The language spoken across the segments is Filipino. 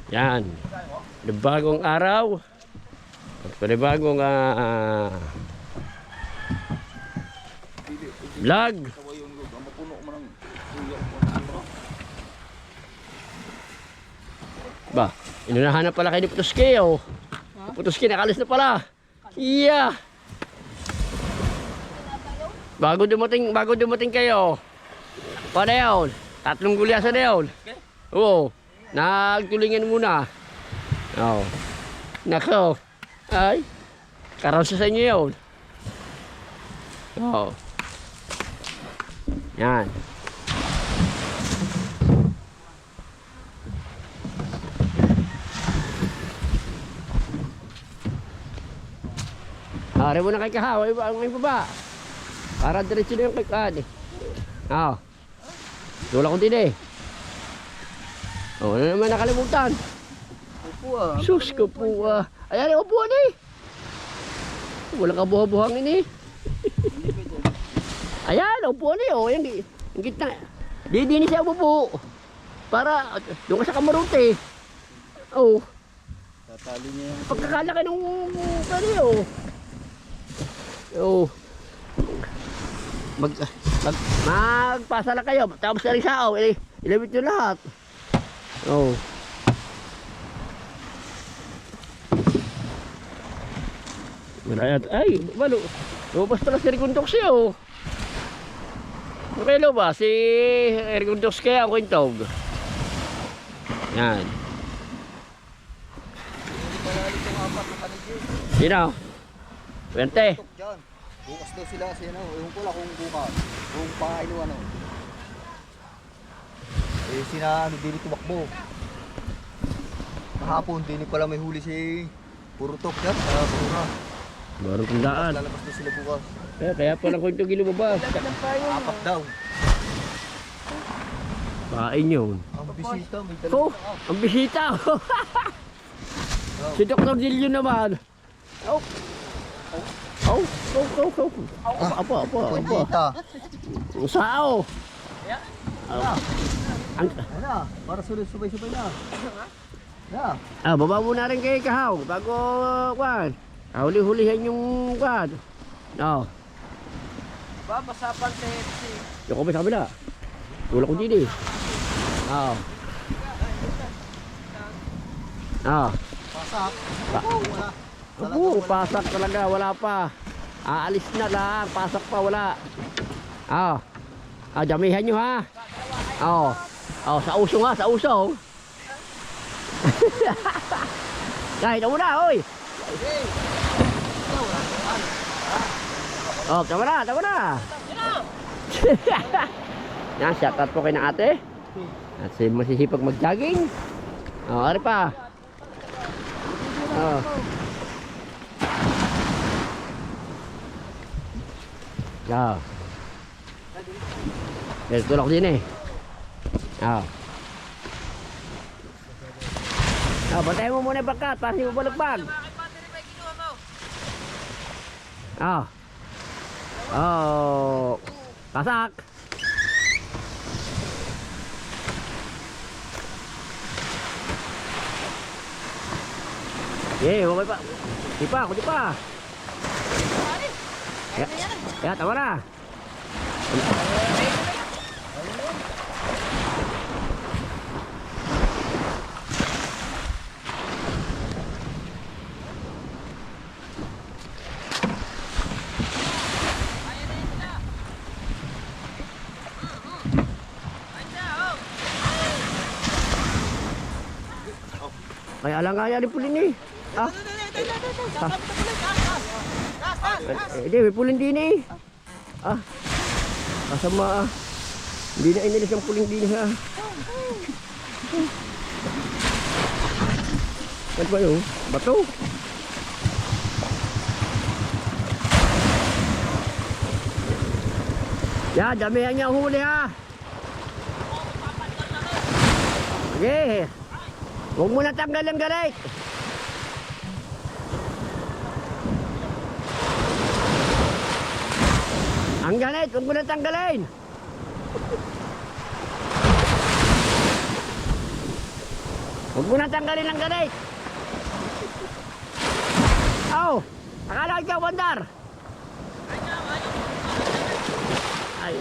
Yan. Bagong araw. Panibagong vlog. Ba, inunahan na pala kayo ni Putuski, oh. Putuski, nakalis na pala. Iya. Bago dumating kayo. Paano yun? 3 gulyasan na yun. Oo. Nagtulingan muna. Oo. Nako. Ay. Karosa sa inyo yun. Oo. Yan. Ari mo na kay Kahaw. Ang baba. Para diretso na yung kay Kahaw. Oo. Wala ko din eh. Oh, ano naman nakalimutan? Upo ah. Sus ko po ah. Ayan yung upuan eh. Walang kabuha-buhangin eh. Ayan, upuan eh. Oh, yung gitna. Di siya upo. Para, doon ka sa kamarote. Oh. Tatali niya yung... Pagkakalaki ng kani oh. Oh. Magpasa lang kayo. Tapos na rin sao. Ilabit nyo lahat. Oh. Marayat. Ay, malo. Lumabas pala si Riguntok siya oh. Okay ba? Si Riguntok kaya ang kwentog. Yan. Hindi pala itong 4 na kanigyo. Sino? 20. Diyan. Bukas daw sila kasi ano. Ewan ko lang kung bukas. Kung paano ano. Eh sina ano din tumakbo. Kahapon din pala may huli si Purutok dyan. Sa Pura. Baru tandaan. Lalabas na sila bukas. Kaya pala kwentog lumabas. 4 daw. Pain yun. Ang bisita. May dalawa. Oh, ang bisita. Si Dr. Dilio naman. Oh. Oh, Apa. Kondita. Sao. Ano na? Para subay-subay na. Na. Baba muna rin kay Kahaw bago kwan. Huli-hulihan yung kwan. Oh. Babasapan sa FC. Yung kami sa kabila. Wala ko din eh. Oo. Pasak. Wala. Opo, pasak talaga, wala pa. Aalis na lang, pasak pa, wala. Damihan nyo ha. Sa usong ha, sa usong. Kahit na muna, oy. Tama na. Yan, shoutout po kayo ng ate. At si masisipag mag-jogging. Ari pa. Yes, tulak din eh. Bantayan mo muna yung pagkat para hindi mo balagbag. Pasak. Okay pa. Di pa. Ya, tama na. Kaya lang kaya ni Pulin eh. Hindi, may Pulin din eh. Kasama hindi na inilis ang Pulin din ha. Ano ba yun? Bato? Yan, damihan niya ang huli ha. Sige. Huwag mo na tanggal ang galit. Ang ganit, huwag mo na tanggalin. Huwag mo na tanggalin ang galit. Oh, akala ikaw, Bandar. Ay.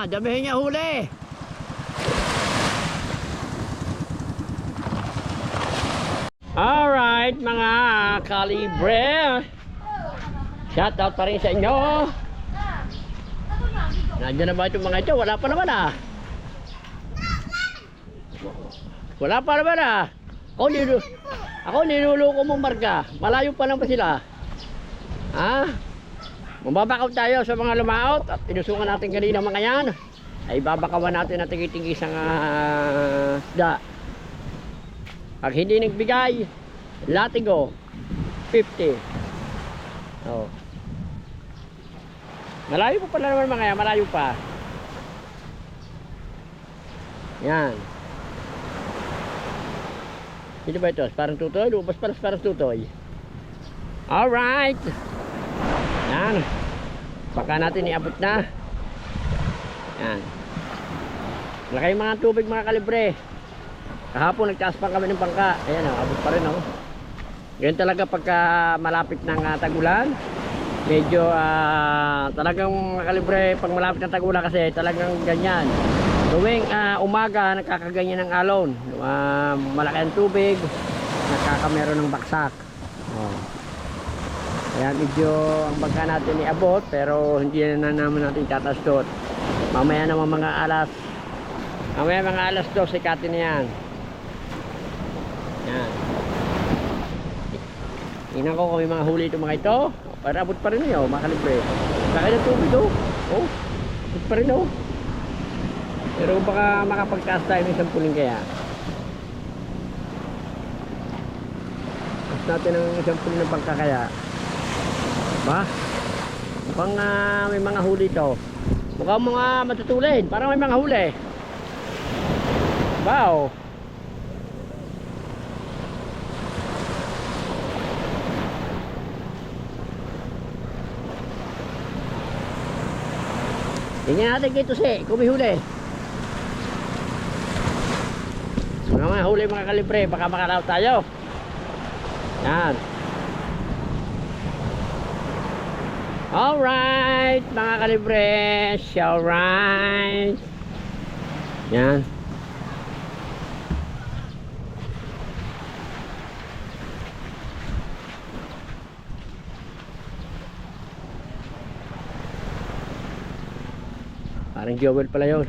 Damihin niya huli. Alright, mga kalibre. Shout out pa rin sa inyo. Nandiyan na ba itong mga ito? Wala pa naman ah. Wala pa naman ah. Ako niluluko mong marka. Malayo pa lang pa sila. Ha? Mababakaw tayo sa mga lumaot at inusungan natin kanina mga yan. Ay babakawan natin at tigis ang isda. Pag hindi nagbigay, latigo 50. Oh. Malayo pa pala naman mga yan, malayo pa. Yan. Sino ba ito? Parang tutoy? Lubas parang tutoy. Alright. Yan. Baka natin iabot na. Yan. Malaki yung mga tubig mga kalibre. Kahapon nagtaas pa kami ng bangka. Ayan, abot pa rin oh. Ganyan talaga pagka malapit ng tagulan. Medyo talagang mga kalibre pag malapit ng tagulan kasi talagang ganyan. Tuwing umaga nakakaganyan ng alon. Malaki ang tubig. Nakakameron ng baksak. Oh. Kaya medyo ang bangka natin iabot pero hindi na naman natin tatastot. Mamaya naman mga alas 2 ikatin na yan. Yan. Tingnan ko kung may mga huli itong mga ito. Para abot pa rin nyo mga kalibre. Laki ng tubig oh. Oh, abot pa rin oh. Pero baka makapagtaas tayo ng 10 kaya. Taas natin ng 10 ng bangka kaya. Ba? Mukhang may mga huli ito. Mukhang mga matutulin. Parang may mga huli. Wow. Tingnan natin kito kung may huli. Mga huli mga kalibre. Baka makalaw tayo. Yan. Alright mga kalibre. Alright. Yan. Parang Joel pala yun.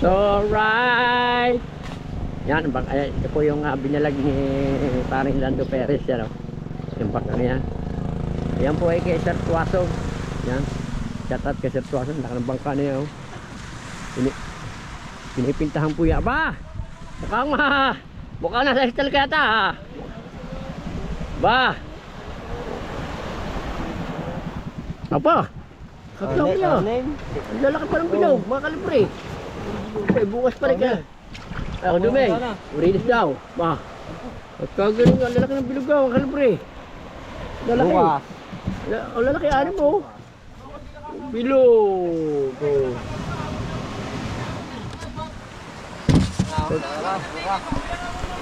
So right. Yan, ito po yung binalag ni parang Lando Perez yan, yung baka yan. Yan po ay kay Sir Tuasong. Yan, shout out kay Sir Tuasong. Laka ng bangka niya pinipintahan po yan. Ba, mukhang nasa istal kaya ta. Ba, apa? Kakalaw niya. Ang lalaki pa ng bilog, mga kalibre. Eh, bukas pa rin ka. Ako dumeng, urilis daw. Ba, at kagaling ang lalaki ng bilog mga kalibre. Lalaki. Ang lalaki ano mo. Bilog.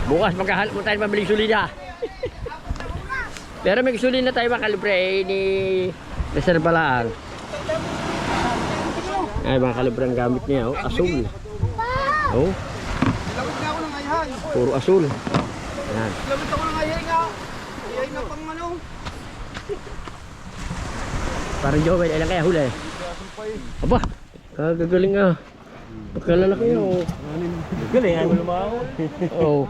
Bukas magkahalap mo tayo mabiling sulina. Pero may sulina tayo mga kalibre ni reserva lang. Ay mga kalibre ang gamit niya, oh, asul. Oh. Lawit na ako ng ayahan. Puro asul. Ayan. Lawit ako ng ayahan nga. Ayahan nga pang ano. Parang Joel, ilang kaya huli? Aba, kagagaling ah. Pagkalalaki oh. Galing, ay mo lumaw. Oh.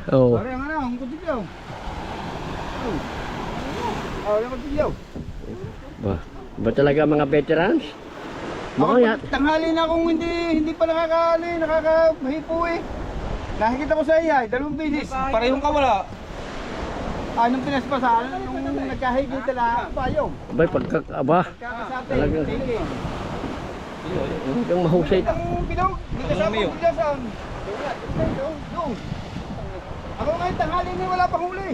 Oh. Parang ano, ang kutigyaw. Oh, yung kutigyaw. Ba talaga mga veterans? Mga Tanghali na kung hindi pa nakakahipo eh. Nakikita ko sa iya, 2 beses. Parehong kawala. Anong pinaspasan? Nung nagkahigit na payong. Abay, talaga. Hanggang mahusay. Ang bilog, hindi kasama ang bilog saan? Doon. Ako ngayon tanghali na wala pang huli.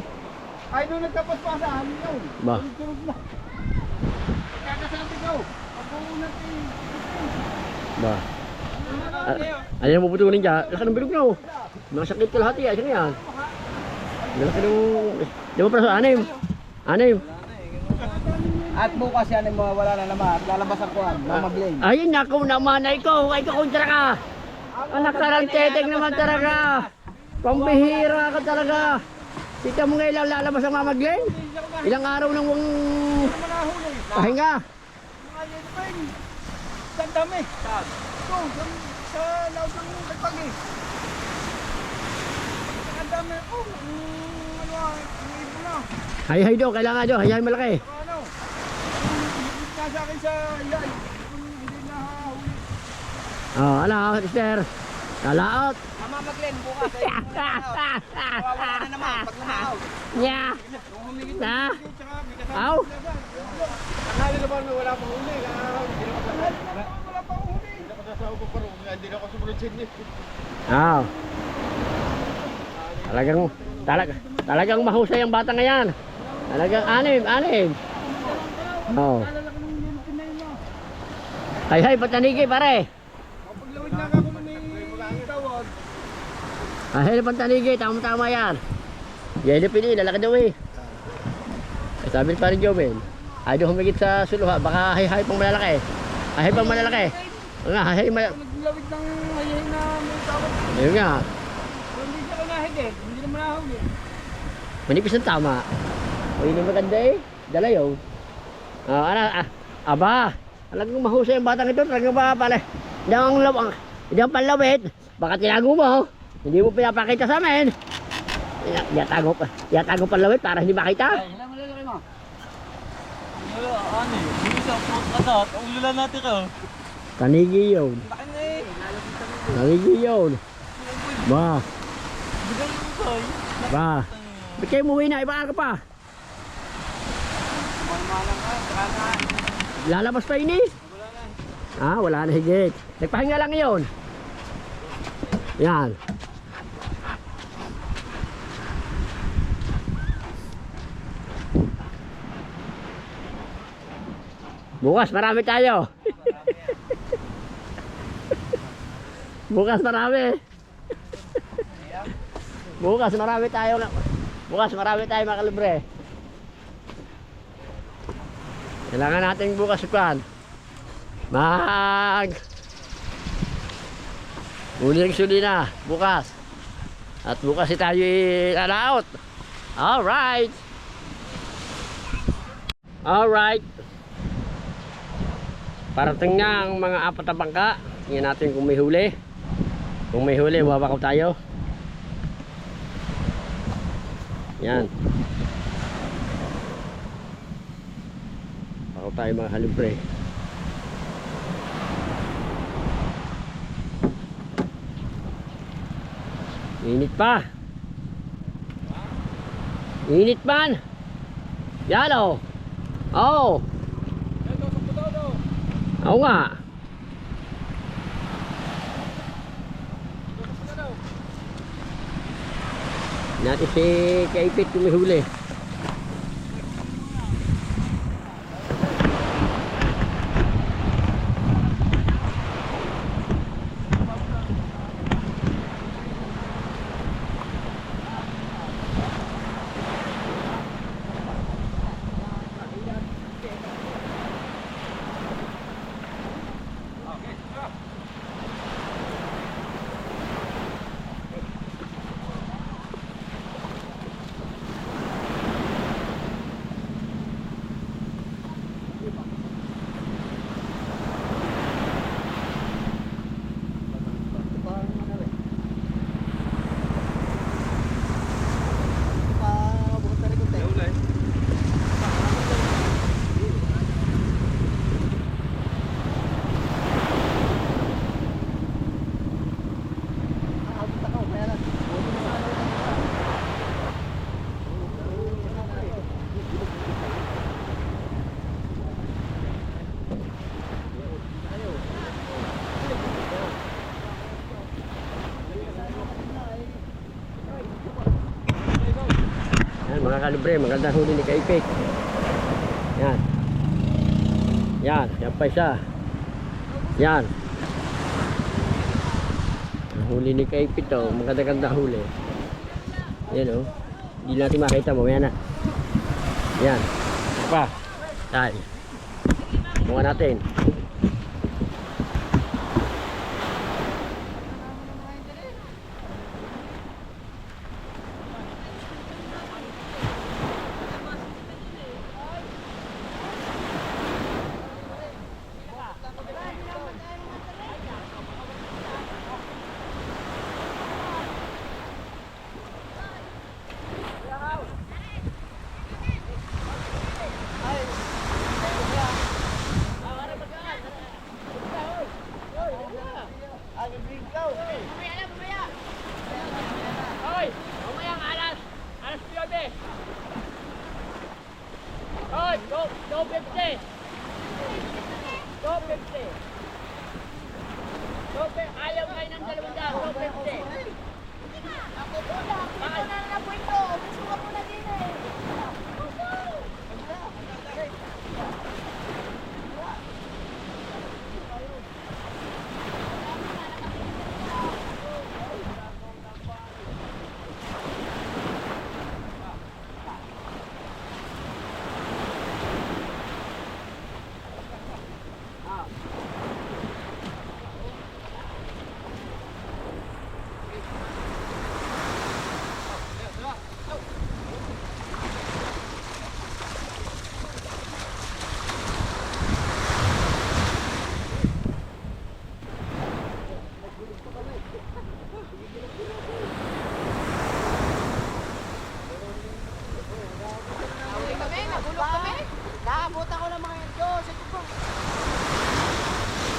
Ay doon nagkapaspasan, yun. Ba? Tulog na. Kakasabi ko, pag-uunat eh. Ba? Ano yung puputulin dyan? Laki ng bilog na oh. Masakit ka lahat eh. Sino yan? Laki ng... Di ba para sa anim? Anim? At bukas yan ay mawawala na naman at lalabas ang kuhan, mamagling. Ayun na, kung naman ay ko. Ay ko kontra ka. Anak ka ng teteng naman talaga. Pambihira ka talaga. Kita mo ngayon lang lalabas ang mamagling? Ilang araw nang pahinga. Mga yun pa yun. Saan dami? Saan? Doon, sa laot ng nagpagi. Ang dami, oh, ano ah, ang ibo na. Hay do, kailangan do. Hay malaki. Ano? Hindi sa akin sa yay. Hindi na huli. Oh, ano, sister? Kalaot. Mamamaglen bukas. Wala na naman pag lumahaw. Yeah. Na. Aw. Tanghali naman wala pang huli. Wala pang huli. Hindi ako sasawa pa rin. Hindi ako sumunod sa inyo. Aw. Talagang mahusay ang bata ngayon. Talagang anim. Oh. Hay, patanigi pare. Paglawid na ako ni tawag. Hay, patanigi, tama yan. Yan yung pili, lalaki daw eh. Sabi ni parin Jomel, ay doon humigit sa suluha, baka hay pang malalaki. Hay pang malalaki. Nga, Naglawid ng hayay na may tawag. Ayun nga, Hindi siya nahigit. Hindi naman nahuli. manipis ang tama. O yun yung maganda eh, dala yun. Aba, talagang mahusay ang batang ito, talagang ba pala. Hindi ang panlawit, baka tinago mo, hindi mo pinapakita sa amin. Yatago panlawit para hindi makita. Ilan malalaki mo? Ano yun? Yung isang fruit atat, ang lula natin ka. Tanigi yun. Laki na eh. Tanigi yun. Ba, Bigang yung toy. ba. Ba't kayo umuwi na, iba ka pa. Malmalang ka. Saka na. Lalabas pa ini? Wala na higit. Nagpahinga lang yun. Yan. Bukas marami tayo. Bukas marami. Bukas marami tayo. Bukas marami tayo mga kalibre. Kailangan natin bukas pan. Uling-suli na bukas. At bukas tayo i-alaot. Alright. Alright. Parating na ang mga apat na bangka. Tingnan natin kung may huli. Kung may huli, wawakaw tayo. Yan. Wakaw tayo mga halibre. Init pa. Init man. Yan o. Oo. Oo nga. Natin si Kaipit kumihuli. mga kalubre, magandang huli ni Kaipik. Yan. Yan, yan pa isa. Yan. Ang huli ni Kaipik to, magandang huli. Yan oh. Hindi natin makita mo, yan na. Yan. Yan pa. Yan. Bunga natin. Ayaw kayo ng 200.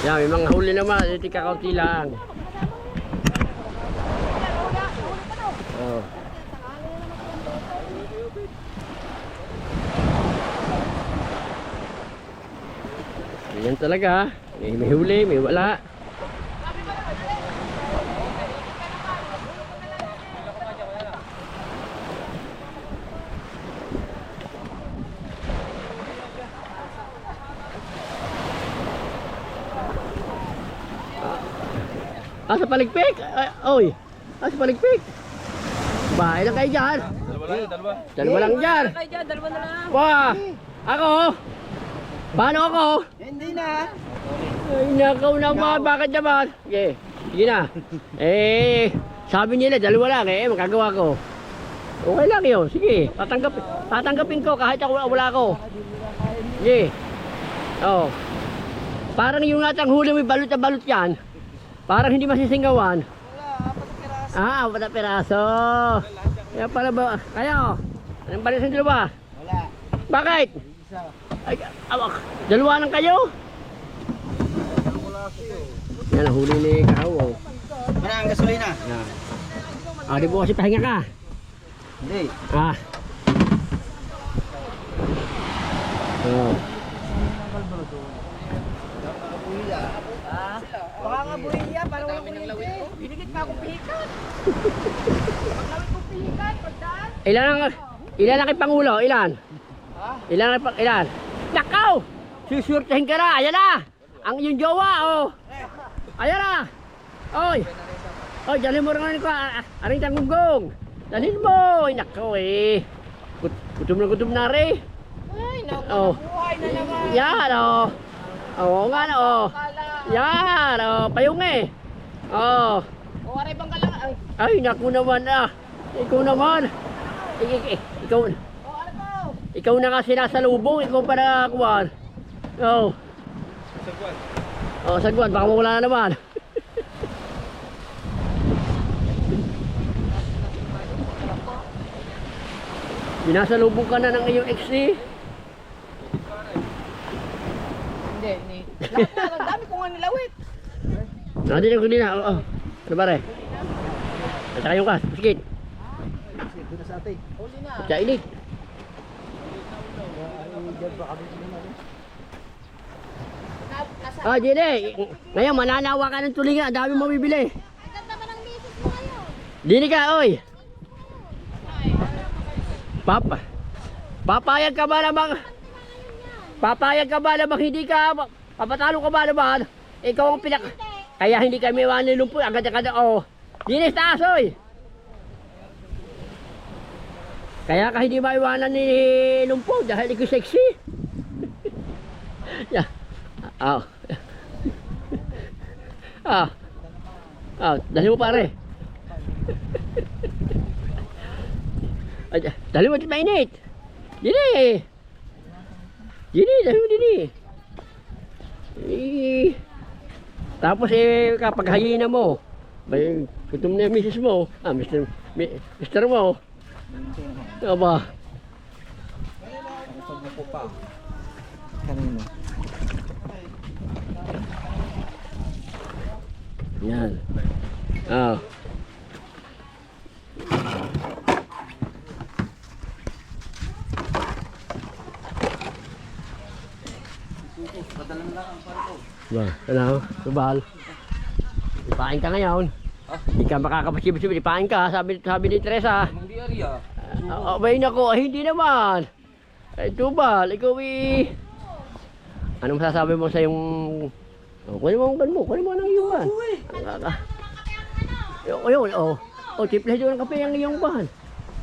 Yan, may mga huli naman, iti kakaunti lang. Oh. Yan talaga, may huli, may wala. Sa paligpik? Oy, sa paligpik. Ba, ilang kayo dyan? Dalawa lang dyan. Dalawa na lang. Wah, ako? Paano ako? Hindi na. Ay, nakaw naman, bakit naman? Sige, sige na. Sabi nila, dalawa lang magagawa ko. Okay lang yun, sige. Tatanggapin ko kahit ako wala ako. Sige. Oh. Parang yung natang huli may balot na balot yan. Parang hindi masisingawan. Wala, 4 na piraso. 4 na piraso. Kaya pala ba? Kayo? Anong balis ng dalawa? Wala. Bakit? Ay, awak. Dalawa lang kayo? Yan ang huli ni Kao. Wala ang gasolina. Yan. Di bukas pahinga ka. Hindi. Oh. Baka nga buhay niya, parang walang kuryente. Binigit pa akong pihikan. Paglawit kong pihikan, pagdaan. Ilan ang ipangulo? Ilan? Ilan? Nakaw! Susurtahin ka na! Ayan na! Ang iyong jowa, oh! Ayan na! Oy! Oy, dalhin mo rin ko. Aring tanggunggong! Dalhin mo! Ay, nakaw gutom na rin. Ay, Oh. buhay na naman. Yan, oh! Oo nga na, oh! Yan, oh! Payong oh! O, aray bang kalang. Ay, naku naman Ikaw naman! Ikaw, O, aray po. ikaw na nga sinasalubong, ikaw pa nakakuhan. Oh. Sagwan. Oh, sagwan, baka mawala na naman. Sinasalubong ka na ng iyong XC. Hindi. Lahat na, ang dami ko nga nilawit. Nandito ko din na. Oh. Ano ba rin? At saka yung kas, biskit. Doon sa atin. Huli na. Sa init. Nasa. Jene, ngayon mananawa ka ng tulingan, ang dami mabibili. Ang ganda ba ng misis mo ngayon? Dini ka, oy. Papa. Papayag ka ba namang hindi ka papatalo ka ba naman? Ikaw ang kaya hindi kami iwanan ni Lumpo agad-agad oh. Dinis taas oy. Kaya ka hindi maiwanan ni Lumpo dahil ikaw sexy. Yeah. Oh. Dali mo pare. Dali mo mainit. Dini, dali mo dini. Tapos kapag hayina mo, may gutom na yung misis mo, mister mo. Aba. Kanino? Yan. Ah. Ba, ano? Subal. Ipain ka ngayon. Hindi ka makakapasibit-sibit. Ipain ka, sabi ni Teresa. Hindi area. Abay nako, hindi naman. Tubal, ikaw anong masasabi mo sa yung kunin mo ang ban mo, kunin mo ng iyong ban. Ayun, tiple doon ang kape ang iyong ban.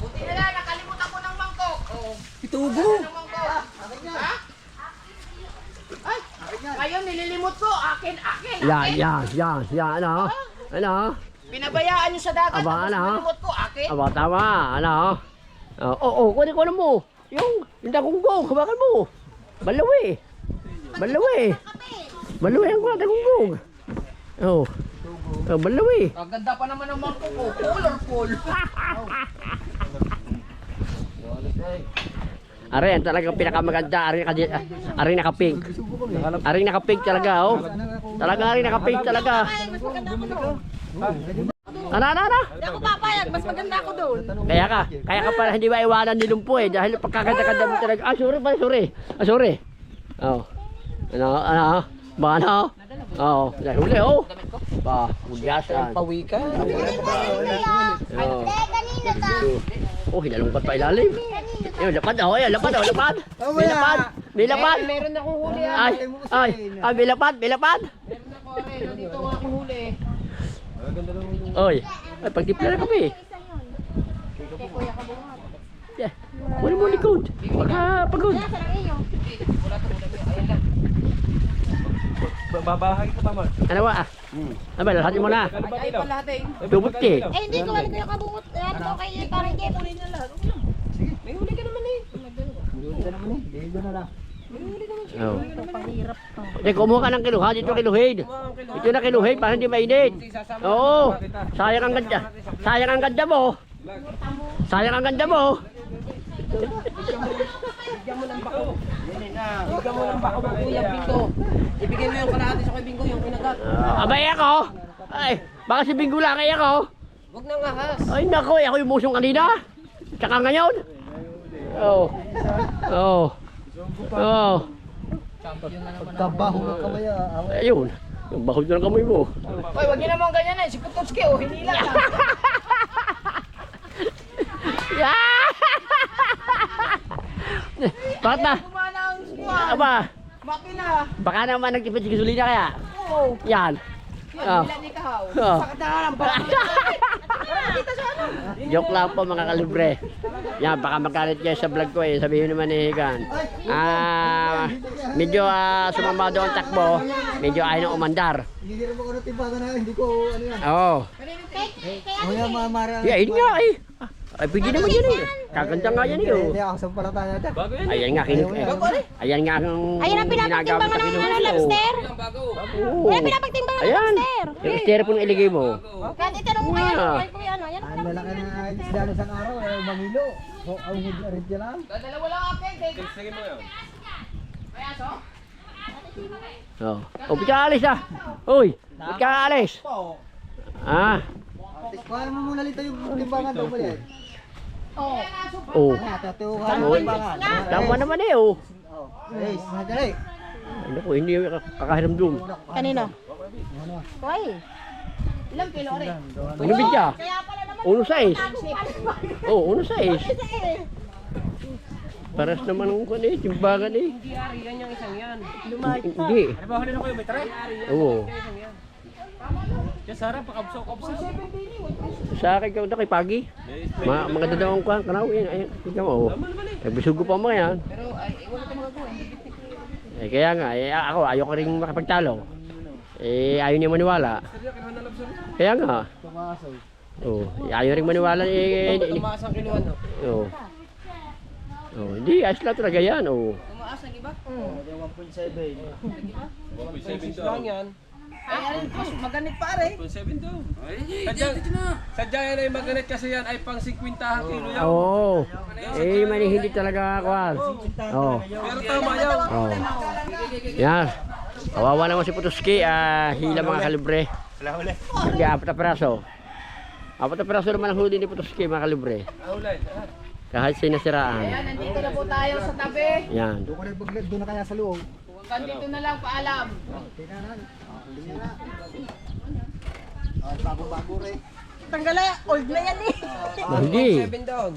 Buti na lang, nakalimutan ko ng mangkok. Itubo. Ng mangkok. Ha? Ay, ngayon nililimot ko. Akin. Yan, ano? Pinabayaan niyo sa dagat. Aba, Tapos ano? nililimot ko. Akin. Aba, tama, ano? Kunin mo. Yung dagunggong, habakan mo. Balawi ang dagunggong. Balawi. Ang ganda pa naman ng mangkok ko. Colorful. Are, yan talagang pinakamaganda. Are nakapink. Are nakapink talaga, oh. Talaga are nakapink talaga. Mas maganda ako doon. Ano? Hindi ako papayag. Mas maganda ako doon. Kaya ka pala hindi maiwanan ni Lumpo eh. Dahil pagkaganda-ganda mo talaga. Sorry. Oh. Ano? Ba ano? Oh, huli oh. Ba, huliasan. Pawikan. Oh, hinalungkat pa ilalim. Ayun, lapad. May lapad. Meron akong huli. May lapad. Meron ako rin. Dito ako huli. Oy, pagtipla na kami. Yeah. Wala mo likod. Pagod. Babahay ka pa man. Ano ba? Ano, lahatin mo na. Ay, pala ate. Tubot-ki. Hindi ko alam yung kabungot. Ano ko kay parang Jeff. Huli na lahat. May huli ka naman eh. Oh. Hindi, kumuha ka ng kiluha. Dito kiluhid. Ito na kiluhid para hindi mainit. Oo. Sayang ang ganda. Sayang ang ganda mo. Bigyan mo ng bako ng Kuya Bingo. Ibigay mo yung kalahati sa Kuya Bingo, yung kinagat. Abay ako. Ay, baka si Bingo lang ay ako. Huwag nang ahas. Ay nako, ako yung musong kanina. Tsaka ngayon. Pagkabaho ng kamaya. Ayun. Yung bahod na ng kamay mo. Hoy, wag niyo naman ganyan eh. Si Kututski, hinila lang. Bakit na? Kumana ang squad. Aba, Makina. baka naman nagtipid si gasolina kaya. Oo. Yan. Yan, nila ni Kahaw. Oh. Sakit na lang. Baka kita sa ano. Joke lang po mga kalibre. Yan, baka magalit kayo sa vlog ko eh. Sabihin naman ni Higan. Medyo sumamado ang takbo. Medyo ayaw na umandar. Hindi mo ko na timbangan na, hindi ko ano yan. Oo. Kaya mamara. Yun nga eh. Ay, pwede naman yan eh. Kaganda nga yan eh. Oh. Hindi ako sa palataya dyan. Ayan nga ayan nga ang Ayun ang pinapagtimbangan ng lobster. Oo. Ayun ang pinapagtimbangan ng Ayan. lobster. Yung styrofoam iligay mo. Kahit itanong mo kaya Ah. kay Kuya ano. Yan ang Ang malaki na isda ng isang araw, mamilo. So, ang hud na rin dyan lang. Dalawa lang akin. Sige mo yun. Kaya so? Oh. Oh, pika alis ah. Uy, pika alis. Ah. Kuha mo muna lito yung timbangan daw ba yan? Oh. Tatuhan mo Oh. timbangan. Tama naman eh oh. Hey, madali. Ay, naku, hindi kakahiram doon. Kanino? Hoy. Ilang kilo rin? Ano bidya? Kaya pala naman. 1.6. Oh, 1.6. Paras naman ang kuwan eh, timbangan eh. Hindi ari, yan yung isang yan. Hindi. Ano ba huli na kayo? May try? Oo. Isang yan. Kaya Sarah, pakabsaw-kabsaw. Sa akin ka kay Pagi. Mga dadawang kuwan, kanaw yan. Ayan, tignan mo. Nagbisugo pa mo yan. Pero ay, wala tayong magagawa. Eh kaya nga, ako ayoko rin makapagtalo. Eh ayaw niya maniwala. Kaya nga. Tumasaw. Oh, ayaw rin maniwala Tumaas ang kiluan, no? Oh. Oh, hindi ayos lang talaga yan. Oh. Tumaas ang iba? 1.7. 1.7 lang yan. Ay, ano, mas maganit pare. 7 daw. Sadya yan ay maganit kasi yan ay pang 50 kilo yan. Oo. Eh hindi talaga kuwan. Oh. Pero tama yan. Oh. Yan. Kawawa naman si Putuski, hila mga kalibre. Wala huli. Hindi, 4 na peraso. 4 na peraso naman ang huli ni Putuski, mga kalibre. Kahit sinasiraan. Ayan, nandito na po tayo sa tabi. Yan. Doon na kaya sa loob. Huwag dito na lang paalam. Bago-bago rin. Tanggala, old na yan eh. Hindi. 7 down.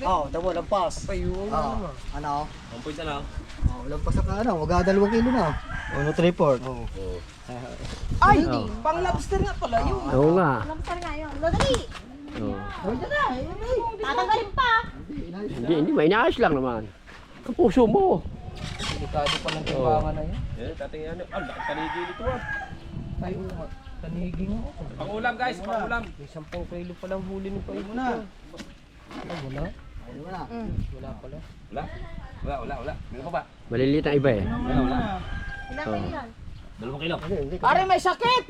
Oo, tabo, lampas. Payung Oo. Ano? 1 point na lang. Oo, lampas na ka ano. Wag 2 kilo na. Ano, 3-4. Oo. Ay, Oh. pang lobster nga pala yun. Oo nga. Lamsar nga yun. Lodali. Oh. Tatanggalin pa. Hindi, may inaayos lang naman. Kapuso mo. Delikado pa ng timbangan na yan. Yan, tating ano. Ang laki tanigi nito ah. Ay, oo nga. Taniging nga. Pangulam guys, pangulam. May 10 kilo pa lang huli ni Payung. Muna. Ay, wala. Wala. Wala pala. Wala. Meron pa ba? Maliliit ang iba eh. Wala. Ilan kayo yan? 2 kilo. Pare, may sakit!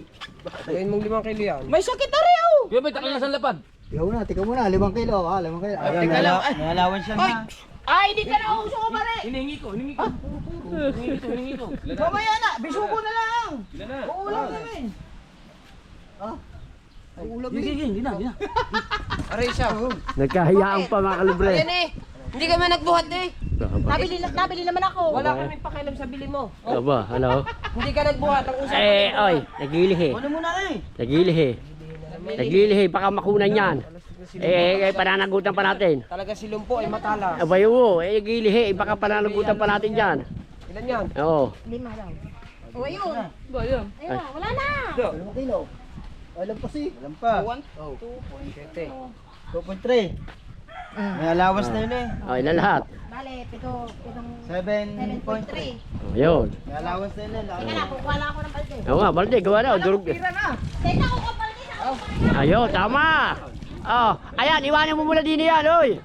Gawin mong 5 kilo yan. May sakit na rin oh! Kuya, may takal na sa lapad. Ikaw muna, 5 kilo. 5 kilo. teka lang, ay. May alawan siya Ay! na. Ay, hindi ka na uso ko pare! Hiningi ko. Hiningi ko. Mamaya na, bisugo na lang! Ilan na? Uulam namin! Ay, ulam Hindi na. Aray siya. Nagkahiyaan pa mga kalibre. Yan eh! Hindi ka man nagbuhat eh! Nabili naman ako. Wala kaming pakialam sa bilin mo. Aba, ano? Hindi ka nagbuhat, ang usapan. Oy, nagilihi. Ano muna eh? Nagilihi. Naglilihi, baka makunan yan. Pananagutan pa natin. Talaga si Lumpo ay matala. Abay mo, naglilihi, baka pananagutan pa natin yan. Ilan yan? Oo. 5 daw. O ayun. Ayun. Ayun, wala na. 5 kilo. Alam pa si. Alam pa. 2.7. 2.3. May allowance na yun eh. Oh, ilan lahat? Bale, pitong 7.3. 7.3. Oh, yun. May allowance na yun. Teka na, kukuha lang ako ng balde. Oo nga, balde, gawa na. Durog. Tira na! Teka, kukuha balde sa Ayun, tama. Oh, ayan, iwanan mo muna din yan, oy.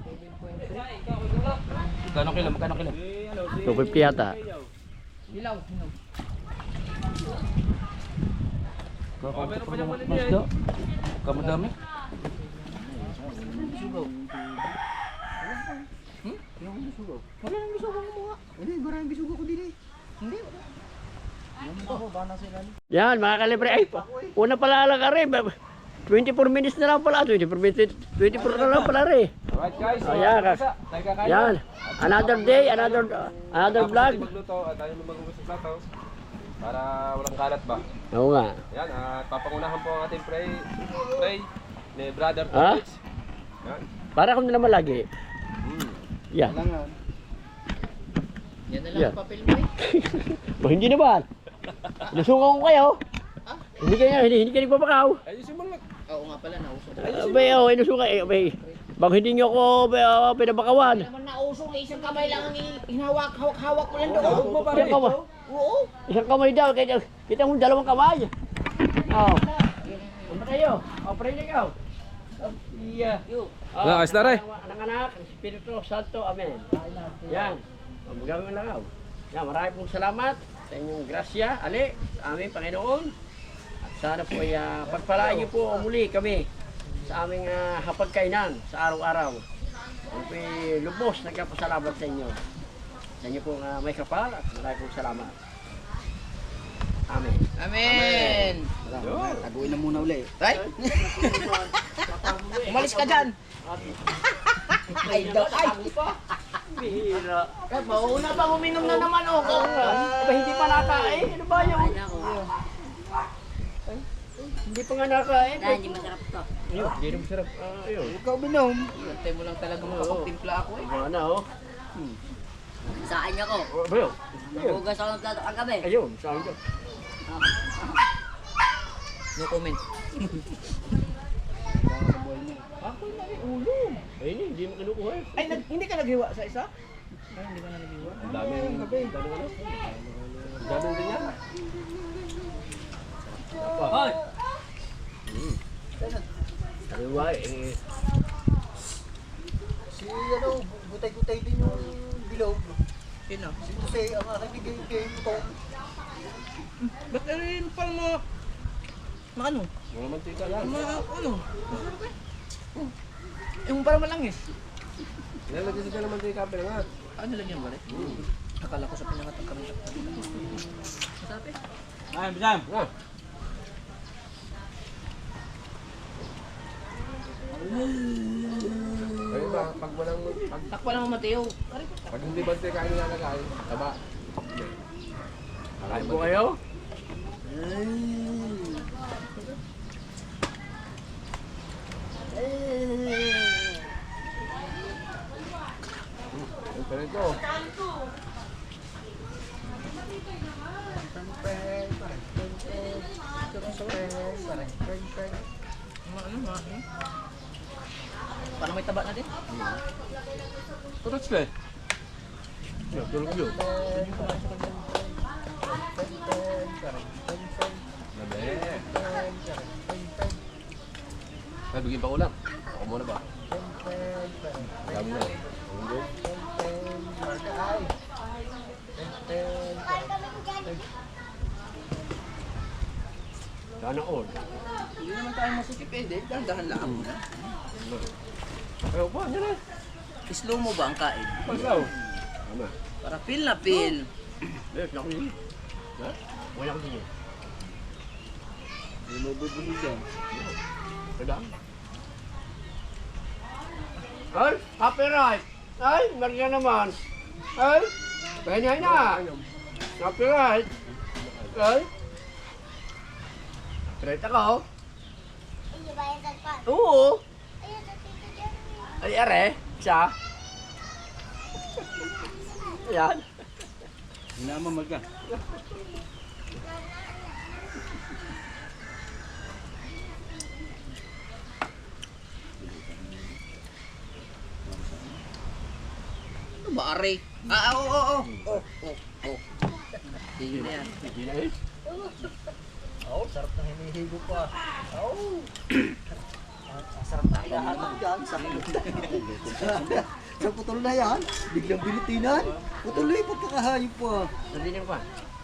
Magkano kilo? 250 yata. Hilaw. Meron pa niyang mali niya. Kamadami. Wala nang bisugo mo nga. Hindi, maraming bisugo ko din eh. Hindi. Yan, mga kalibre. Ay, una pala lang ka rin. 24 minutes na lang pala. 24 na lang pala rin. Alright guys. Ayan, yan. Another day, another vlog. Magluto at tayo mag-ubos sa plato. Para walang kalat ba? Oo nga. Yan, at papangunahan po ang ating pray ni Brother Ha? Tolitz. Yan. Para kung naman lagi. Yan. Langan. Yan na lang Yeah. ang papel mo eh. Ba, hindi naman. Lusungan ko kayo. Hindi kayo nagpapakaw. Ayusin mo lang. Oo nga pala, nausok. Abay, inusukan. Abay, bang hindi nyo ako pinabakawan. Naman nausok, isang kamay lang ang hawak-hawak mo lang doon. Isang kamay. Oo. Isang kamay daw. Kita mo dalawang kamay. Oo. Ano kayo? O, pray na ikaw. Yeah. Wala, ayos na rin. Ang anak, Espiritu Santo, Amen. Yan. Magagawin lang ako. Yan, marami pong salamat sa inyong grasya, ali, sa aming Panginoon. At sana po ay pagpalain niyo po muli kami sa aming hapagkainan sa araw-araw. Ang po lubos nagkapasalamat sa inyo. Sa inyo pong may kapal at marami pong salamat. Amen. Amen. Taguin na muna uli. Ay! Umalis ka dyan. Ay, daw, ay. Bihira. Eh, mauna pa uminom na naman ako. Ba hindi pa nakain? Ano ba yung... Hindi pa nga nakain. Hindi masarap to. Ayun, hindi rin masarap. Ayun. Ikaw binom. Hintay mo lang talaga makapagtimpla ako eh. Ano, oh. Saan niya ko? Bro, Hugas ako ng plato kagabi. ayun, saan ka? No comment. Ako na rin ulo. Ayun, hindi mo kinukuha. Ay, hindi ka naghiwa sa isa? Ay, hindi ka na naghiwa. Ang dami yung gabi. Ang dami ano. Ang dami din yan. Hoy! Kaliwa eh. Si ano, gutay-gutay din yung bilog. Sino? Si Jose, ang aking bigay kay Tom. Ba't rin pang mga... Ano? Mga mantika lang. Mga ano? Yung parang malangis. Nalagyan sa dyan ng mantika, pero nga. Ano lang yan, balik? Akala ko sa pinangatang kami. Masabi? Ay, Bijam! Ah, ayun ba, pag walang, Takpa naman Mateo. pag hindi mantika yung nilalagay, taba. Kakain po kayo? Pero ito, Parang may taba na din. tutos ka eh. Tulog yun. Nabe. Ay, bigyan pa ulam. Ako muna ba? Dami na. Hindi. Sana all. Hindi naman tayo masikip eh. Dahil dahan lang muna. Ayaw pa, yan na. Slow mo ba ang kain? Pagsaw. Tama. Para feel na feel. Yes, ako yun. Ha? Wala ko din yun. Hindi mo bubulog yan. Kadang. Ay, copyright! Ay, Maria naman! Ay, pahinay na! Copyright! Ay! Copyright ako! Hindi ba yung tagpan? Oo! Ayun, natitigyan mo. Ay, are! Siya! Ayan! Hindi na mamagka. Ano ba, Are? Oo. Sige na yan. Sige na eh! Oo, sarap na hinihigo pa. Oo. Sarap na hinahanap dyan. Sa putol na yan, biglang binitinan. Putuloy, pagkakahayop pa. Sabi niyo pa.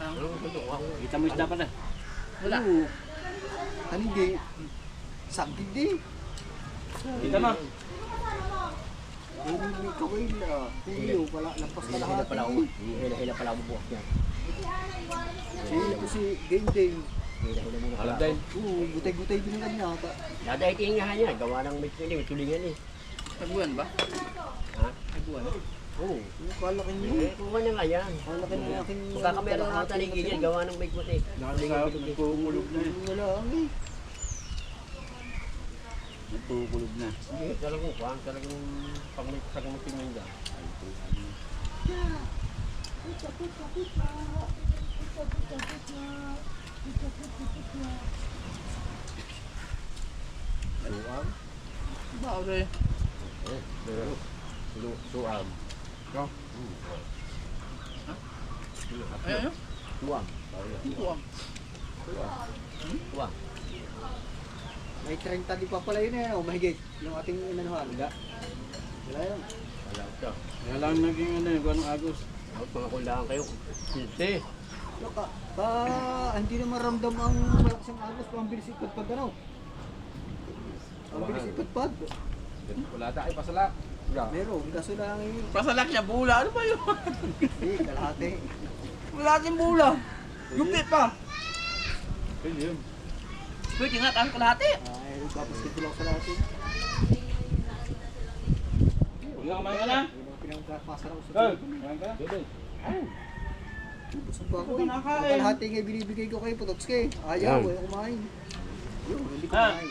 Ano gusto ko? Kita mo isda pa na. Wala. Oo. Ano hindi? Sagdig di. Kita mo. Hindi kaway na. Huyo, pala, lampas ka lahat. Hila pala ako bukas yan. Ito si Game Day. Hila muna Alam pala. din. Oo, gutay-gutay din ang yata. Dadahitingin nga niya. Gawa ng may tulingan eh. Nagbuwan ba? Ha? Nagbuwan. Oo. Kalaki niyo. Eh, kuha niya nga yan. Kalaki na aking... Magkakameron ng taligid yan. Gawa ng may puti. Nagkukulog na eh. Wala eh. Nagkukulog na. Hindi, talagang kuha. Talagang pagmutin mo dyan. Suam? Ba, Are? Suam. No? Ay, ano? Suam. Buwang. Suam. May 30 di pa pala yun eh. O mahigit. Yung ating inanuhan. Wala yun. Wala ito. Kaya lang naging ano yung anong Agos. Huwag mga kulangan kayo. Silsi. Hindi naman ramdam ang malakas ang agos kung ang bilis ipagpag ano. Ang bilis ipagpag. Wala tayo pasalak. Meron, kaso lang yung... Pasalak niya, bula. Ano ba yun? kalahati. Wala din bula. Gupit pa. Pwede yun. Pwede nga, tahan ko lahat eh. Ay, tapos dito lang sa lahat yun. Huwag na kumain ka na. Yun ang pinagpapasa lang sa Hey, tulog. kumain ka. Busog pa ako eh. Ang kalahati nga binibigay ko kay Pototske. Ayaw, ayaw kumain. Yun, hindi ko kumain.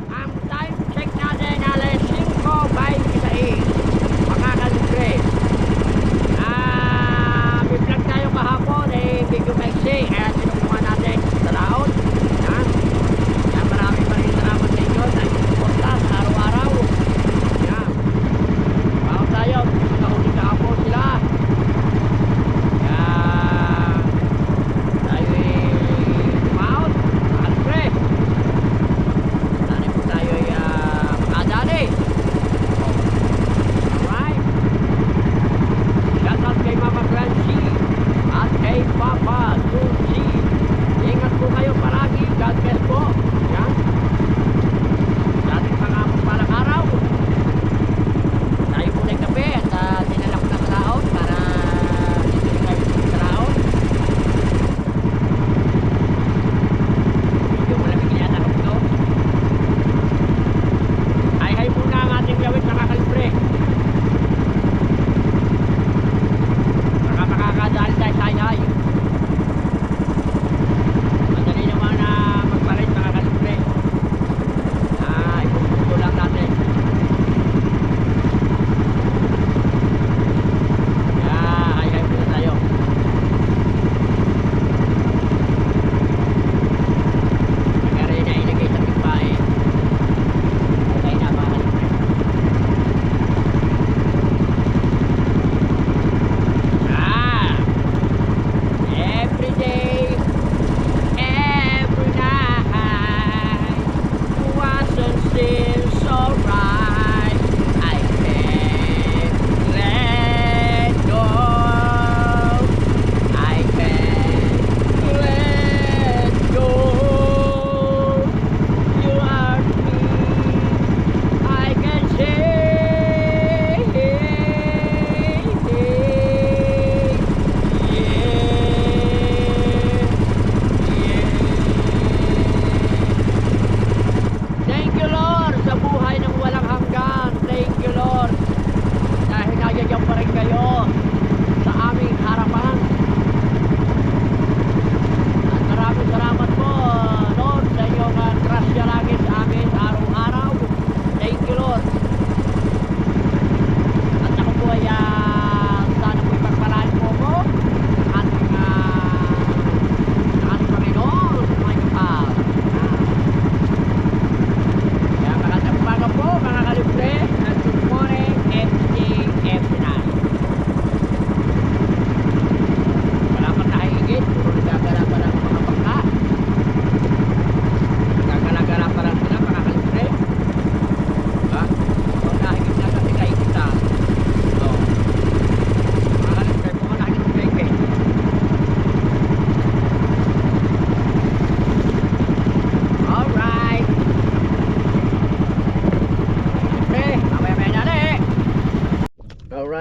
Ang time check natin alas 5:26. Makakalibre.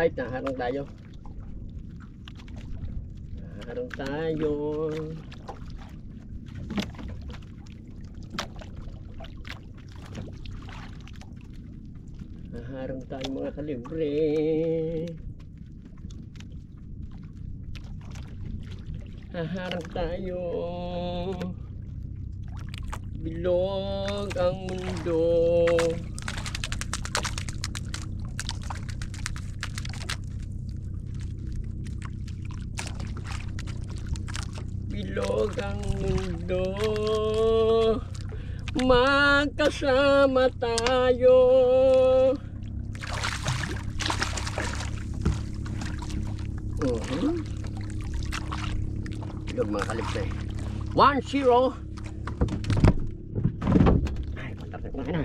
Alright, naharang tayo. Naharang tayo. Naharang tayo mga kalibre. Naharang tayo. Bilog ang mundo. Bilog ang mundo. Magkasama tayo. Bilog mga kalipse. 1-0. Ay, patakot na.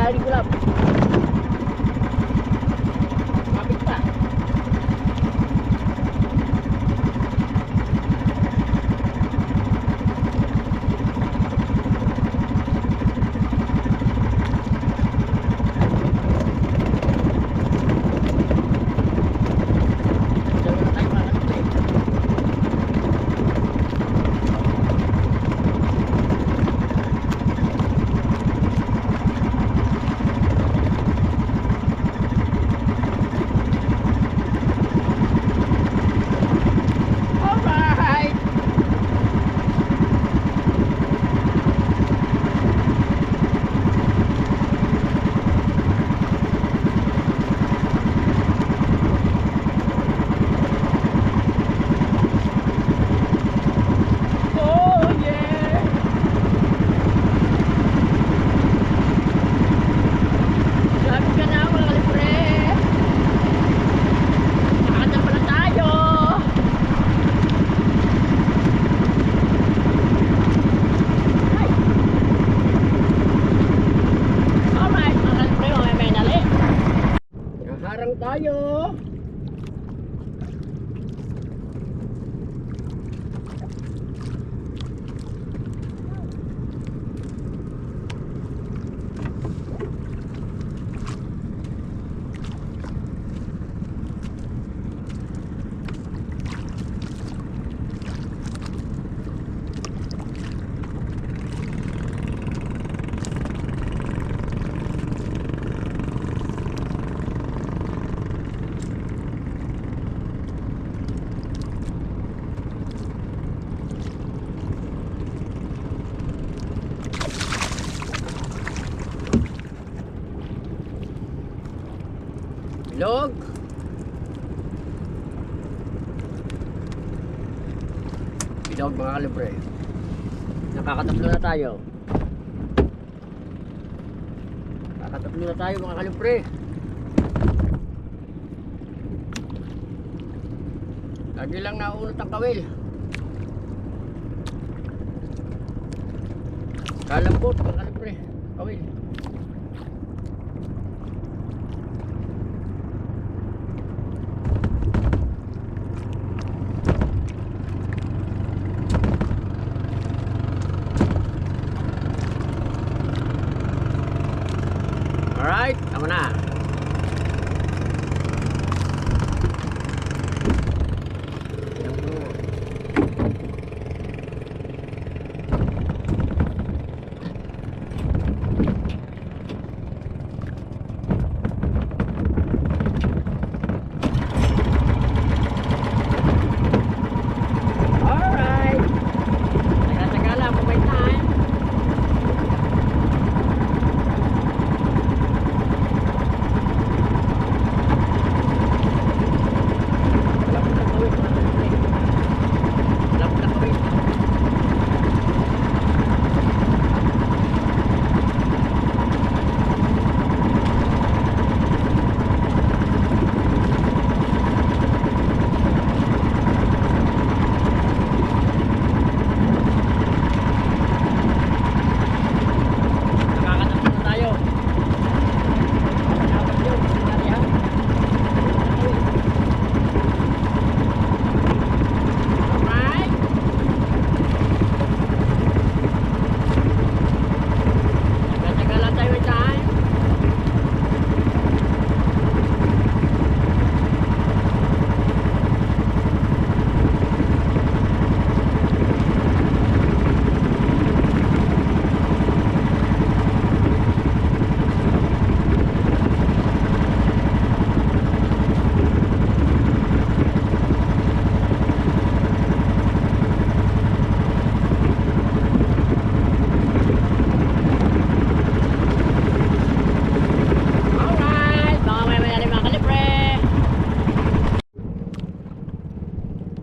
tayo ni Kulap. Kapit pa. Diyan muna tayo mga kalibre. Alright! Oh yeah! Lapit ka na mga kalibre! Nakakadal pa na tayo! Ay! Alright mga kalibre, mga may nali! Naharang tayo! Log. Bilog mga kalibre. Nakakatatlo na tayo. Nakakatatlo na tayo mga kalibre. Lagi lang naunot ang kawil. Kalambot mga kalibre. Kawil. Alright, tama na. Alright. Taga-taga lang, may time.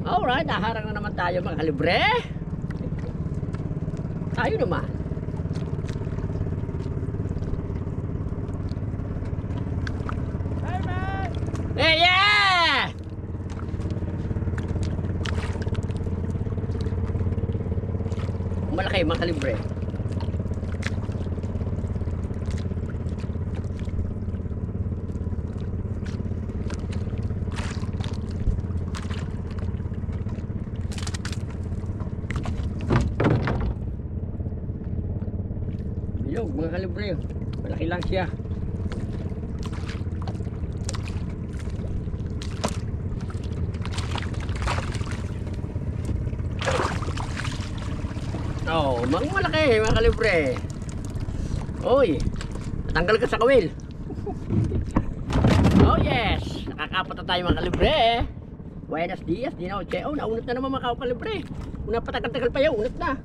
Alright, naharang na naman tayo mga kalibre. Tayo naman. Hey man! Hey, yeah! Malaki mga kalibre. bilog mga kalibre. Malaki lang siya. Oh, malaki mga kalibre. Oy, natanggal ka sa kawil. Oh yes, nakakapat na tayo mga kalibre. Buenos dias, di na oche. Oh, naunat na naman mga kalibre. Una pa tagal-tagal pa yun, unat na.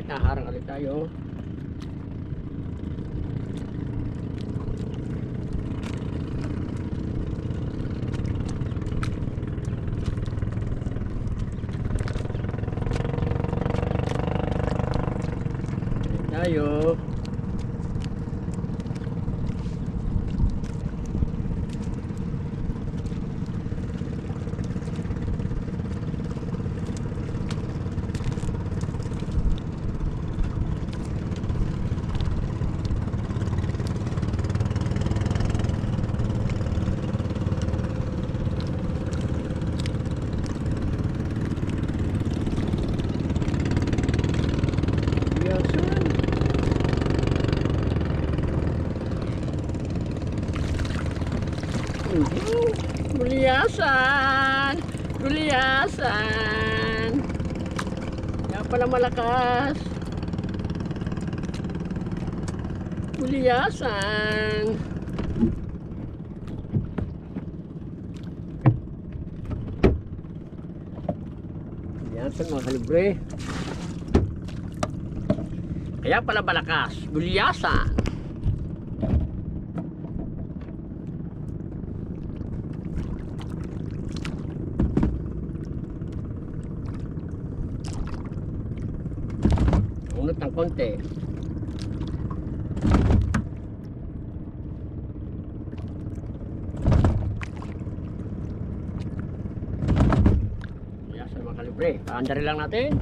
Naharang ulit tayo. Tayo. Guliyasan! Guliyasan! Yan pala malakas. Guliyasan! Guliyasan mga kalibre. Kaya pala malakas. Guliyasan! Unot ng konti. Yan sa mga kalibre. Paandari lang natin.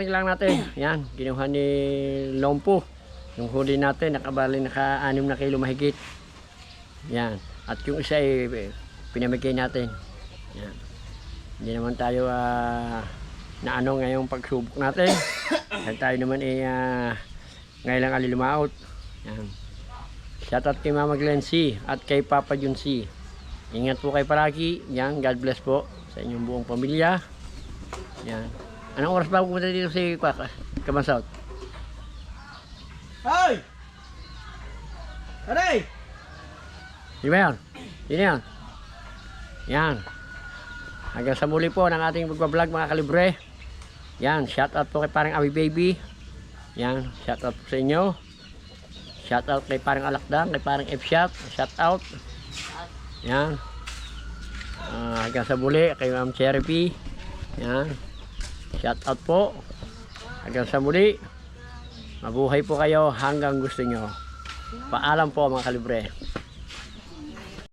kakarating lang natin. Yan, kinuha ni Lompo. Yung huli natin, nakabali naka-6 na kilo mahigit. Yan. At yung isa ay pinamigay natin. Yan. Hindi naman tayo na ano ngayong pagsubok natin. Dahil tayo naman ngayon lang alilumaot. Yan. Shoutout kay Mama Glency at kay Papa Junsi. Ingat po kayo palagi. Yan, God bless po sa inyong buong pamilya. Yan. Anong oras ba pupunta dito si Kamansaut? Hoy! Aray! Di ba yan? Sino yan? Yan. Hanggang sa muli po ng ating pagbablog mga kalibre. Yan, shout out po kay parang Abi Baby. Yan, shout out po sa inyo. Shout out kay parang Alakdang, kay parang F-Shot. Shout out. Yan. Hanggang sa muli kay Ma'am Cherry P. Yan. Shout out po. Hanggang sa muli. Mabuhay po kayo hanggang gusto nyo. Paalam po mga kalibre.